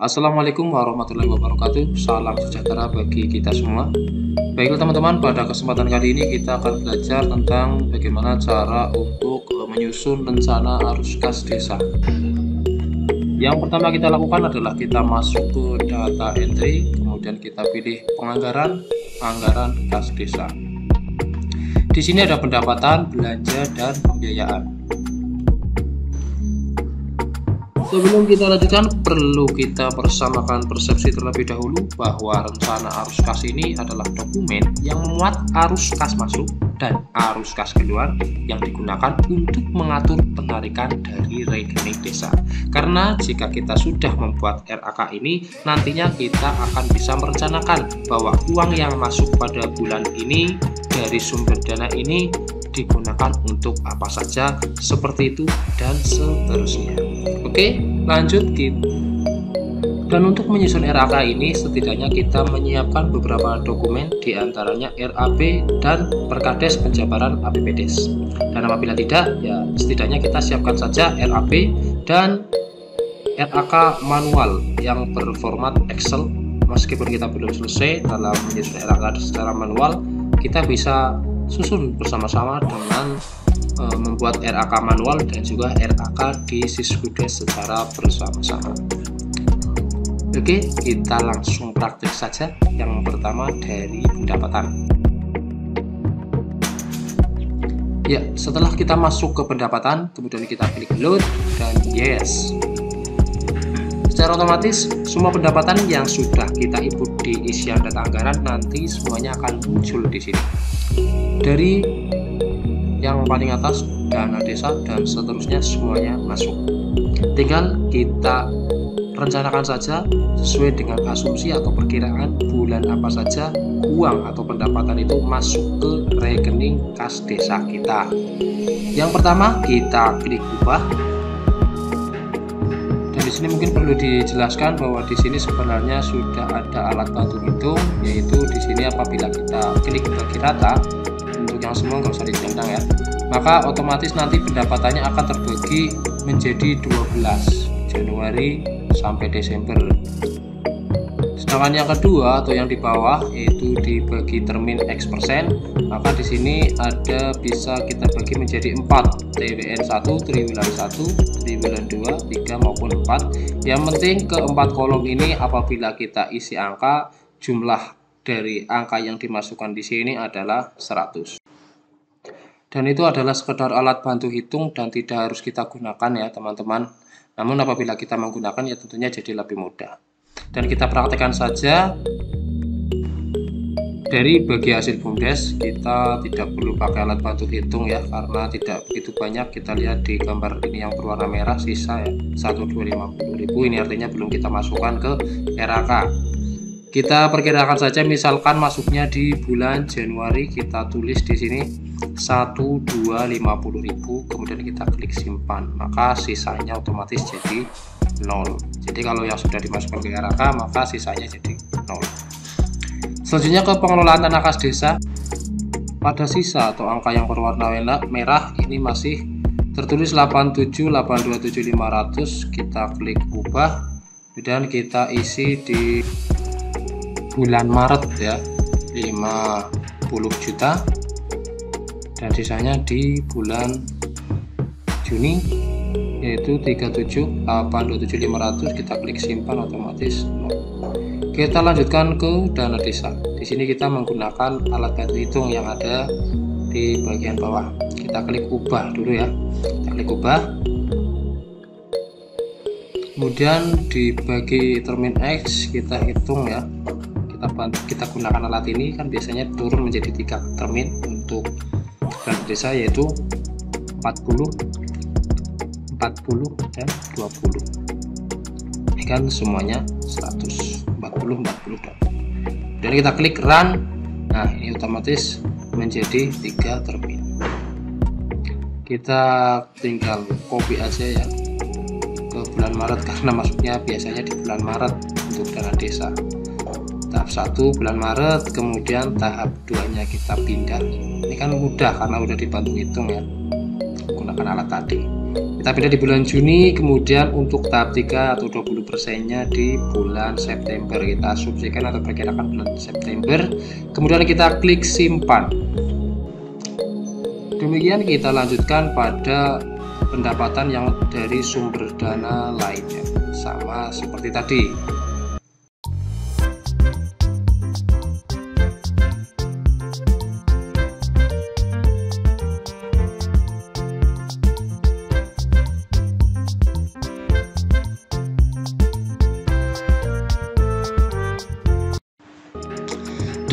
Assalamualaikum warahmatullahi wabarakatuh. Salam sejahtera bagi kita semua. Baiklah teman-teman, pada kesempatan kali ini kita akan belajar tentang bagaimana cara untuk menyusun rencana arus kas desa. Yang pertama kita lakukan adalah kita masuk ke data entry, kemudian kita pilih penganggaran, anggaran kas desa. Di sini ada pendapatan, belanja, dan pembiayaan. Sebelum kita lanjutkan, perlu kita bersamakan persepsi terlebih dahulu bahwa rencana arus kas ini adalah dokumen yang memuat arus kas masuk dan arus kas keluar yang digunakan untuk mengatur penarikan dari rekening desa. Karena jika kita sudah membuat RAK ini, nantinya kita akan bisa merencanakan bahwa uang yang masuk pada bulan ini dari sumber dana ini digunakan untuk apa saja, seperti itu dan seterusnya. Oke, lanjut kita. Dan untuk menyusun RAK ini setidaknya kita menyiapkan beberapa dokumen, diantaranya RAP dan Perkades Penjabaran APBDes. Dan apabila tidak, ya setidaknya kita siapkan saja RAP dan RAK manual yang berformat Excel. Meskipun kita belum selesai dalam menyusun RAK secara manual, kita bisa susun bersama-sama dengan membuat RAK manual dan juga RAK di Siskudes secara bersama-sama. Oke, kita langsung praktik saja. Yang pertama dari pendapatan. Ya, setelah kita masuk ke pendapatan, kemudian kita klik load dan yes. Secara otomatis semua pendapatan yang sudah kita input di isian data anggaran nanti semuanya akan muncul di sini. Dari yang paling atas dana desa dan seterusnya semuanya masuk. Tinggal kita rencanakan saja sesuai dengan asumsi atau perkiraan bulan apa saja uang atau pendapatan itu masuk ke rekening kas desa kita. Yang pertama kita klik ubah. Dan di sini mungkin perlu dijelaskan bahwa di sini sebenarnya sudah ada alat bantu hitung, yaitu di sini apabila kita klik bagi rata, untuk yang semua nggak usah dicentang ya, maka otomatis nanti pendapatannya akan terbagi menjadi 12 Januari sampai Desember. Sedangkan yang kedua atau yang di bawah yaitu dibagi termin X persen, maka di sini ada bisa kita bagi menjadi 4 TWN 1, triwulan 1, triwulan 2, 3 maupun 4. Yang penting keempat kolom ini apabila kita isi angka, jumlah dari angka yang dimasukkan di sini adalah 100. Dan itu adalah sekedar alat bantu hitung dan tidak harus kita gunakan ya teman-teman. Namun apabila kita menggunakan ya tentunya jadi lebih mudah. Dan kita praktekkan saja. Dari bagi hasil BUMDes kita tidak perlu pakai alat bantu hitung ya, karena tidak begitu banyak. Kita lihat di gambar ini yang berwarna merah sisa ya 1.250.000, ini artinya belum kita masukkan ke RAK. Kita perkirakan saja misalkan masuknya di bulan Januari, kita tulis di sini 1.250.000, kemudian kita klik simpan, maka sisanya otomatis jadi 0. Jadi kalau yang sudah dimasukkan ke RAK maka sisanya jadi 0. Selanjutnya ke pengelolaan tanah kas desa. Pada sisa atau angka yang berwarna merah ini masih tertulis 87.827.500, kita klik ubah dan kita isi di bulan Maret ya 50 juta, dan sisanya di bulan Juni yaitu 37.827.500, kita klik simpan otomatis 0. Kita lanjutkan ke dana desa. Di sini kita menggunakan alat bantu hitung yang ada di bagian bawah. Kita klik ubah dulu ya. Kita klik ubah. Kemudian dibagi termin X kita hitung ya. Kita gunakan alat ini kan biasanya turun menjadi 3 termin untuk dana desa, yaitu 40, 40 dan 20. Ini kan semuanya 100, 40, 40 dan kita klik run. Nah ini otomatis menjadi 3 termin. Kita tinggal copy aja ya ke bulan Maret, karena masuknya biasanya di bulan Maret untuk dana desa. Tahap 1 bulan Maret, kemudian tahap 2 nya kita pindah. Ini kan mudah karena udah dibantu hitung ya, gunakan alat tadi. Kita pindah di bulan Juni, kemudian untuk tahap 3 atau 20%-nya di bulan September. Kita asumsikan atau perkirakan bulan September, kemudian kita klik simpan. Demikian kita lanjutkan pada pendapatan yang dari sumber dana lainnya, sama seperti tadi.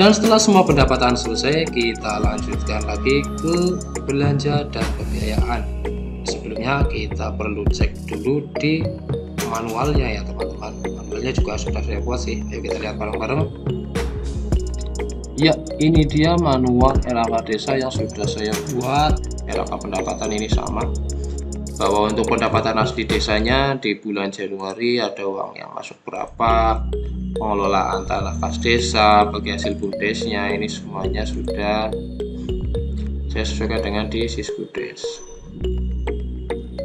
Dan setelah semua pendapatan selesai, kita lanjutkan lagi ke belanja dan pembiayaan. Sebelumnya kita perlu cek dulu di manualnya ya teman-teman. Manualnya juga sudah saya buat sih. Ayo kita lihat bareng-bareng. Ya, ini dia manual RAK desa yang sudah saya buat. RAK pendapatan ini sama, bahwa untuk pendapatan asli desanya di bulan Januari ada uang yang masuk berapa, pengelolaan tanah kas desa, bagi hasil BUMDesnya, ini semuanya sudah saya sesuaikan dengan di Siskudes.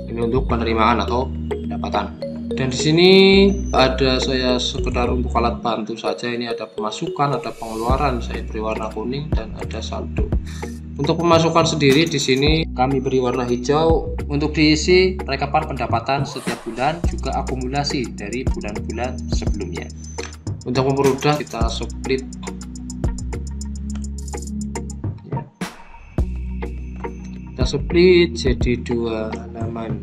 Ini untuk penerimaan atau pendapatan. Dan di sini ada saya sekedar untuk alat bantu saja. Ini ada pemasukan, ada pengeluaran, saya beri warna kuning, dan ada saldo. Untuk pemasukan sendiri di sini kami beri warna hijau untuk diisi rekapan pendapatan setiap bulan, juga akumulasi dari bulan-bulan sebelumnya. Untuk mempermudah kita split ya. Kita split jadi 2 halaman.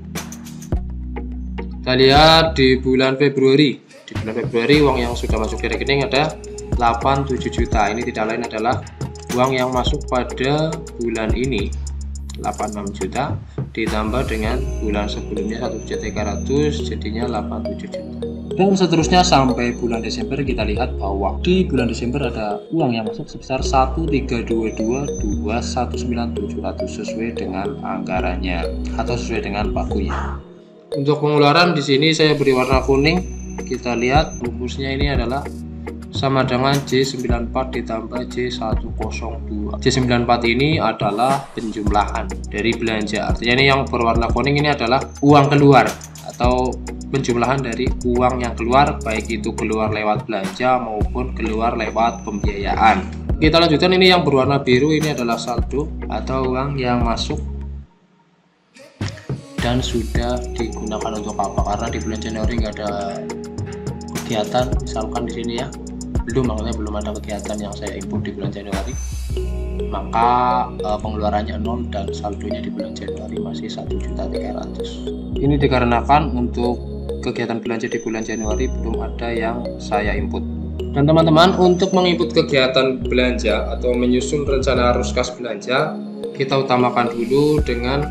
Kita lihat di bulan Februari. Di bulan Februari uang yang sudah masuk di rekening ada 87 juta. Ini tidak lain adalah uang yang masuk pada bulan ini 86 juta ditambah dengan bulan sebelumnya 1.300.000, jadinya 87 juta. Dan seterusnya sampai bulan Desember. Kita lihat bahwa di bulan Desember ada uang yang masuk sebesar 1.322.219.700 sesuai dengan anggarannya atau sesuai dengan pagunya. Untuk pengeluaran di sini saya beri warna kuning. Kita lihat rumusnya ini adalah sama dengan J94 ditambah J102. J94 ini adalah penjumlahan dari belanja. Artinya ini yang berwarna kuning ini adalah uang keluar atau penjumlahan dari uang yang keluar, baik itu keluar lewat belanja maupun keluar lewat pembiayaan. Kita lanjutkan, ini yang berwarna biru ini adalah saldo atau uang yang masuk dan sudah digunakan untuk apa, karena di bulan Januari nggak ada kegiatan misalkan di sini ya, makanya belum ada kegiatan yang saya input di bulan Januari, maka pengeluarannya 0 dan saldonya di bulan Januari masih 1.300.000. Ini dikarenakan untuk kegiatan belanja di bulan Januari belum ada yang saya input. Dan teman-teman, untuk menginput kegiatan belanja atau menyusun rencana arus kas belanja, kita utamakan dulu dengan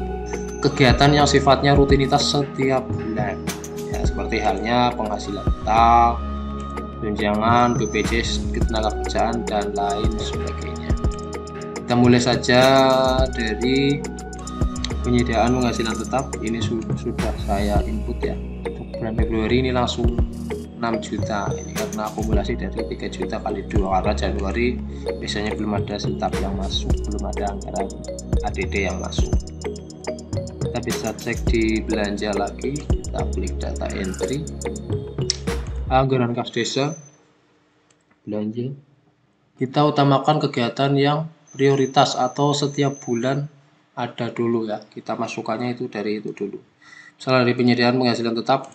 kegiatan yang sifatnya rutinitas setiap bulan ya, seperti halnya penghasilan tetap, tunjangan, BPJS ketenagakerjaan, dan lain sebagainya. Kita mulai saja dari penyediaan penghasilan tetap. Ini sudah saya input ya. Untuk bulan Februari ini langsung 6 juta. Ini karena akumulasi dari 3 juta kali 2, karena Januari biasanya belum ada tetap yang masuk, belum ada anggaran ADD yang masuk. Kita bisa cek di belanja lagi, kita klik data entry, anggaran kas desa, belanja. Kita utamakan kegiatan yang prioritas atau setiap bulan ada dulu ya, kita masukannya itu dari itu dulu. Misalnya dari penyediaan penghasilan tetap,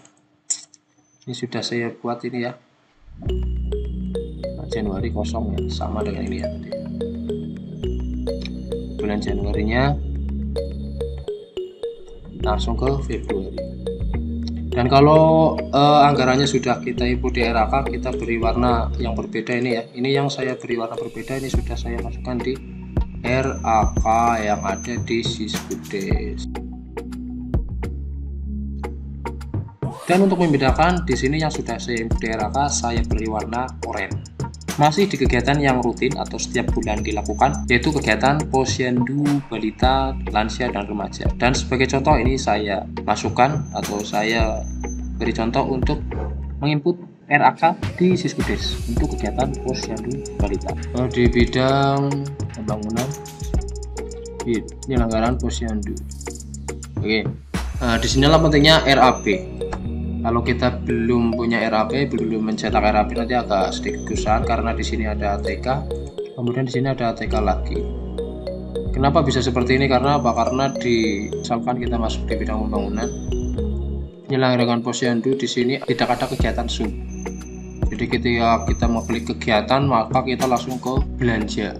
ini sudah saya buat ini ya, Januari kosong ya, sama dengan ini ya tadi. Bulan Januarinya langsung ke Februari. Dan kalau anggarannya sudah kita input di RAK, kita beri warna yang berbeda ini ya. Ini yang saya beri warna berbeda, ini sudah saya masukkan di RAK yang ada di Siskudes. Dan untuk membedakan, di sini yang sudah saya input di RAK saya beri warna oranye. Masih di kegiatan yang rutin atau setiap bulan dilakukan, yaitu kegiatan posyandu, balita, lansia, dan remaja. Dan sebagai contoh ini saya masukkan atau saya beri contoh untuk menginput RAK di Siskudes untuk kegiatan posyandu balita. Di bidang pembangunan penyelenggaraan posyandu. Oke, Di sinilah pentingnya RAP. Kalau kita belum punya RAP, belum mencetak RAP, nanti agak sedikit kesusahan karena di sini ada ATK, kemudian di sini ada ATK lagi. Kenapa bisa seperti ini? Karena apa? Karena misalkan kita masuk di bidang pembangunan, penyelenggaraan posyandu di sini tidak ada kegiatan sub. Jadi ketika kita mau klik kegiatan, maka kita langsung ke belanja.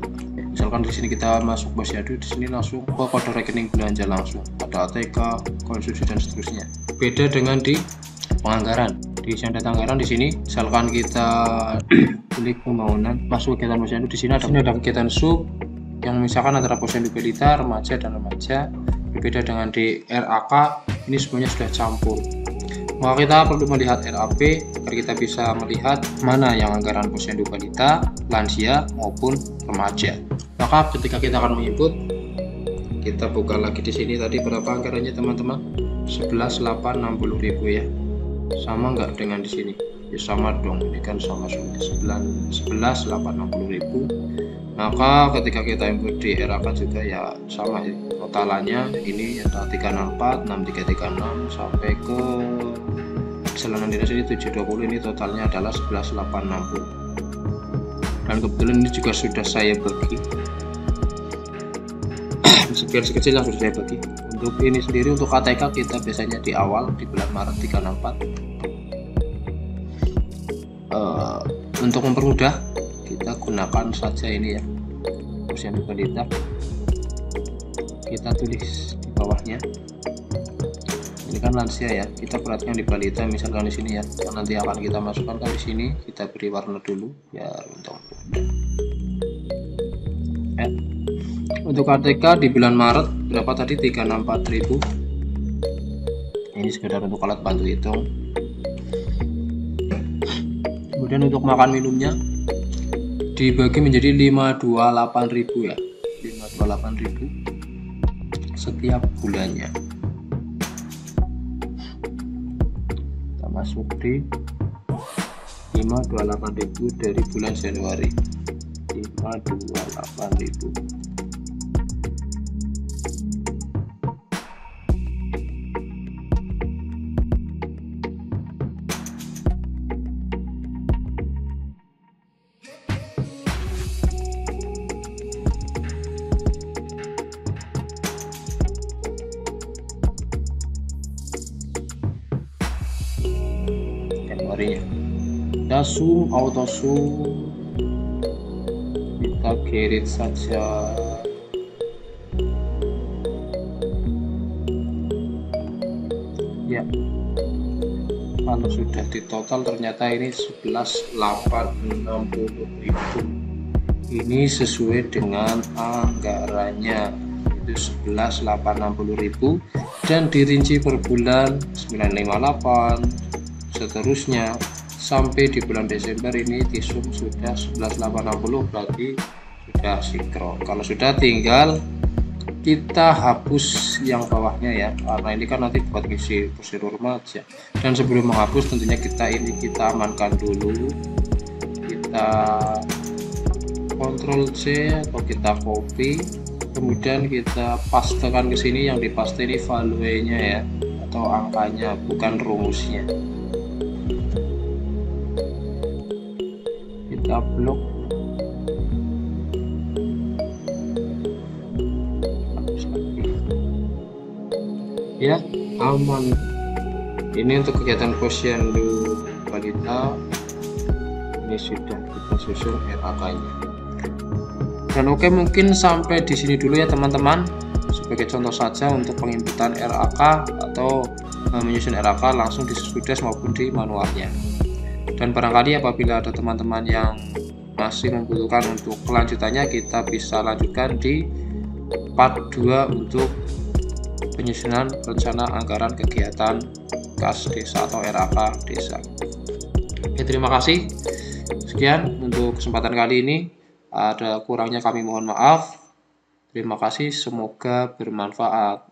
Misalkan di sini kita masuk posyandu, di sini langsung ke kode rekening belanja langsung. Ada ATK, konsumsi dan seterusnya. Beda dengan di penganggaran. Di sini ada anggaran di sini. Misalkan kita klik pembangunan, masuk kegiatan posyandu, di sini ada kegiatan sub yang misalkan antara posyandu balita, remaja dan remaja. Berbeda dengan di RAK, ini semuanya sudah campur. Maka kita perlu melihat RAP agar kita bisa melihat mana yang anggaran posyandu balita, lansia maupun remaja. Maka ketika kita akan menginput, kita buka lagi di sini tadi berapa anggarannya teman-teman? 11.860.000 ya. Sama nggak dengan di sini? Ya sama dong, ini kan sama semuanya 11.860.000. Maka ketika kita input di RAK juga ya sama ya. Totalannya ini ada 364, 6336 sampai ke perjalanan dinas ini 720, ini totalnya adalah 11.860. Dan kebetulan ini juga sudah saya bagi. Sekian sekecil yang sudah saya bagi. Untuk ini sendiri untuk ATK kita biasanya di awal di bulan Maret 364. Untuk mempermudah kita gunakan saja ini ya, posyandu balita. Kita tulis di bawahnya. Ini kan lansia ya, kita perhatikan di balita misalkan di sini ya. Yang nanti akan kita masukkan kan di sini, kita beri warna dulu biar untuk mudah. Untuk ATK di bulan Maret berapa tadi? 364.000. Ini sekedar untuk alat bantu hitung. Kemudian untuk makan minumnya dibagi menjadi 528.000 ya, 528.000 setiap bulannya. Kita masuk di 528.000 dari bulan Januari. 528.000. Kita zoom, auto zoom, kita kirit saja. Ya, kalau sudah ditotal ternyata ini 11.860.000. Ini sesuai dengan anggarannya, itu 11.860.000 dan dirinci per bulan 958 seterusnya sampai di bulan Desember ini disum sudah 11.860, berarti sudah sinkron. Kalau sudah tinggal kita hapus yang bawahnya ya, karena ini kan nanti buat ngisi prosedur remaja. Dan sebelum menghapus tentunya kita amankan dulu, kita Ctrl C atau kita copy, kemudian kita pastekan ke sini. Yang dipaste ini value-nya ya, atau angkanya, bukan rumusnya. Kita blok, ya aman. Ini untuk kegiatan posyandu balita, ini sudah kita susun RAK-nya. Dan oke, mungkin sampai di sini dulu ya teman-teman, sebagai contoh saja untuk penginputan RAK atau menyusun RAK langsung di Sudes maupun di manualnya. Dan barangkali apabila ada teman-teman yang masih membutuhkan untuk kelanjutannya, kita bisa lanjutkan di part 2 untuk penyusunan rencana anggaran kegiatan kas desa atau RAK desa. Oke, terima kasih. Sekian untuk kesempatan kali ini. Ada kurangnya kami mohon maaf. Terima kasih, semoga bermanfaat.